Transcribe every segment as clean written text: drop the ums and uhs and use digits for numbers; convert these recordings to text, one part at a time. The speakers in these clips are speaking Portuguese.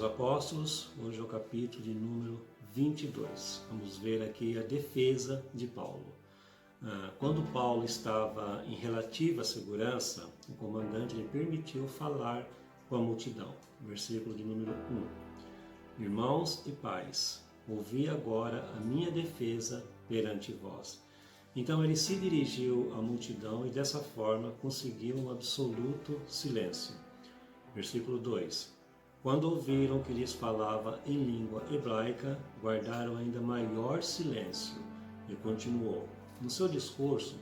Apóstolos, hoje é o capítulo de número 22. Vamos ver aqui a defesa de Paulo. Quando Paulo estava em relativa segurança, o comandante lhe permitiu falar com a multidão. Versículo de número 1. Irmãos e pais, ouvi agora a minha defesa perante vós. Então ele se dirigiu à multidão e dessa forma conseguiu um absoluto silêncio. Versículo 2. Quando ouviram que lhes falava em língua hebraica, guardaram ainda maior silêncio. E continuou. No seu discurso,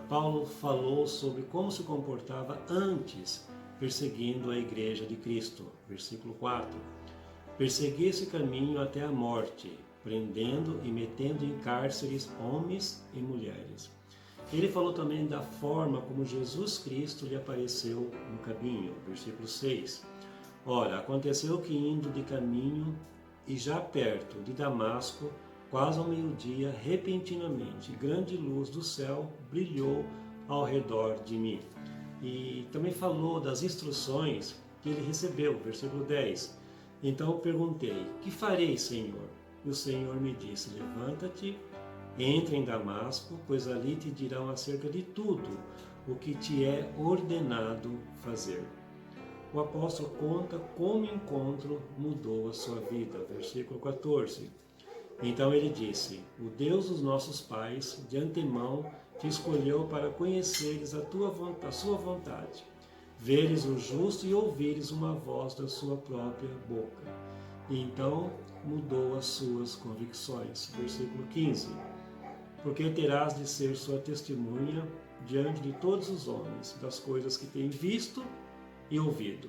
Paulo falou sobre como se comportava antes, perseguindo a igreja de Cristo. Versículo 4. Persegui esse caminho até a morte, prendendo e metendo em cárceres homens e mulheres. Ele falou também da forma como Jesus Cristo lhe apareceu no caminho. Versículo 6. Ora, aconteceu que indo de caminho e já perto de Damasco, quase ao meio-dia, repentinamente, grande luz do céu brilhou ao redor de mim. E também falou das instruções que ele recebeu, versículo 10. Então perguntei, que farei, Senhor? E o Senhor me disse, levanta-te, entra em Damasco, pois ali te dirão acerca de tudo o que te é ordenado fazer. O apóstolo conta como o encontro mudou a sua vida. Versículo 14. Então ele disse, o Deus dos nossos pais, de antemão, te escolheu para conheceres a sua vontade, veres o justo e ouvires uma voz da sua própria boca. E então mudou as suas convicções. Versículo 15. Porque terás de ser sua testemunha diante de todos os homens, das coisas que tem visto e ouvido.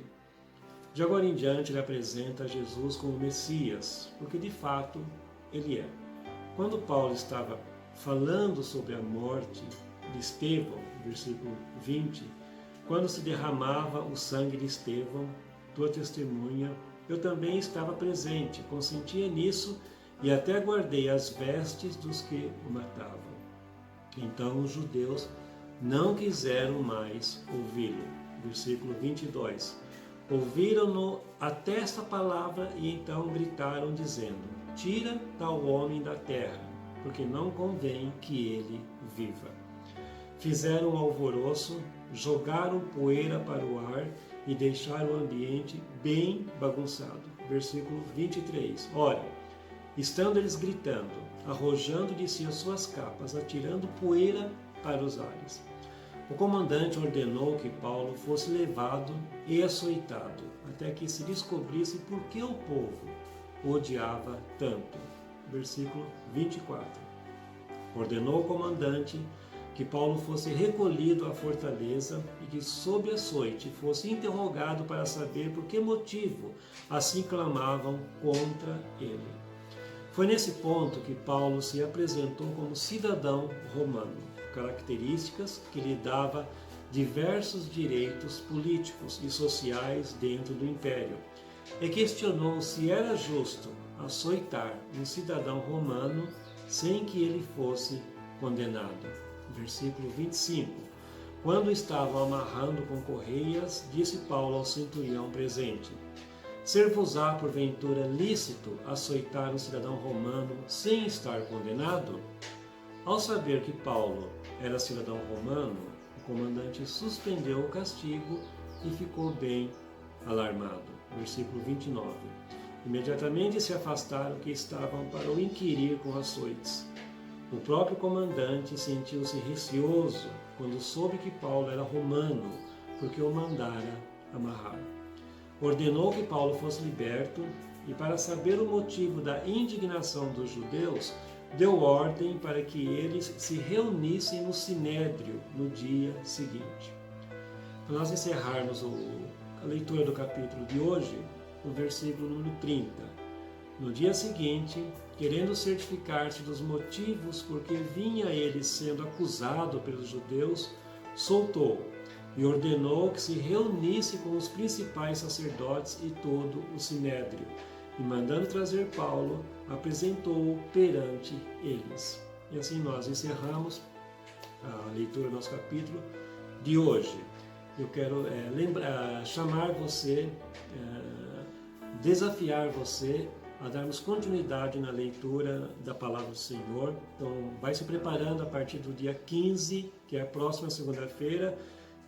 De agora em diante ele apresenta Jesus como Messias, porque de fato ele é. Quando Paulo estava falando sobre a morte de Estevão, versículo 20, quando se derramava o sangue de Estevão, tua testemunha, eu também estava presente, consentia nisso e até guardei as vestes dos que o matavam. Então os judeus não quiseram mais ouvi-lo. Versículo 22. Ouviram-no até esta palavra e então gritaram dizendo, tira tal homem da terra, porque não convém que ele viva. Fizeram um alvoroço, jogaram poeira para o ar e deixaram o ambiente bem bagunçado. Versículo 23. Ora, estando eles gritando, arrojando de si as suas capas, atirando poeira para os ares, o comandante ordenou que Paulo fosse levado e açoitado, até que se descobrisse por que o povo o odiava tanto. Versículo 24. Ordenou o comandante que Paulo fosse recolhido à fortaleza e que, sob açoite, fosse interrogado para saber por que motivo assim clamavam contra ele. Foi nesse ponto que Paulo se apresentou como cidadão romano, características que lhe dava diversos direitos políticos e sociais dentro do império, e questionou se era justo açoitar um cidadão romano sem que ele fosse condenado. Versículo 25. Quando estavam amarrando com correias, disse Paulo ao centurião presente, ser-vos-á porventura lícito açoitar um cidadão romano sem estar condenado? Ao saber que Paulo era cidadão romano, o comandante suspendeu o castigo e ficou bem alarmado. Versículo 29. Imediatamente se afastaram que estavam para o inquirir com açoites. O próprio comandante sentiu-se receoso quando soube que Paulo era romano, porque o mandara amarrar. Ordenou que Paulo fosse liberto e, para saber o motivo da indignação dos judeus, deu ordem para que eles se reunissem no Sinédrio no dia seguinte. Para nós encerrarmos a leitura do capítulo de hoje, no versículo número 30. No dia seguinte, querendo certificar-se dos motivos por que vinha ele sendo acusado pelos judeus, soltou e ordenou que se reunisse com os principais sacerdotes e todo o Sinédrio, e mandando trazer Paulo, apresentou-o perante eles. E assim nós encerramos a leitura do nosso capítulo de hoje. Eu quero chamar você desafiar você a darmos continuidade na leitura da Palavra do Senhor. Então, vai se preparando a partir do dia 15, que é a próxima segunda-feira,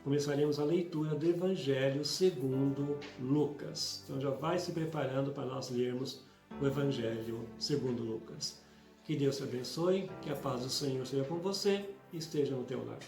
começaremos a leitura do Evangelho segundo Lucas. Então, já vai se preparando para nós lermos o Evangelho segundo Lucas. Que Deus te abençoe, que a paz do Senhor seja com você e esteja no teu lar.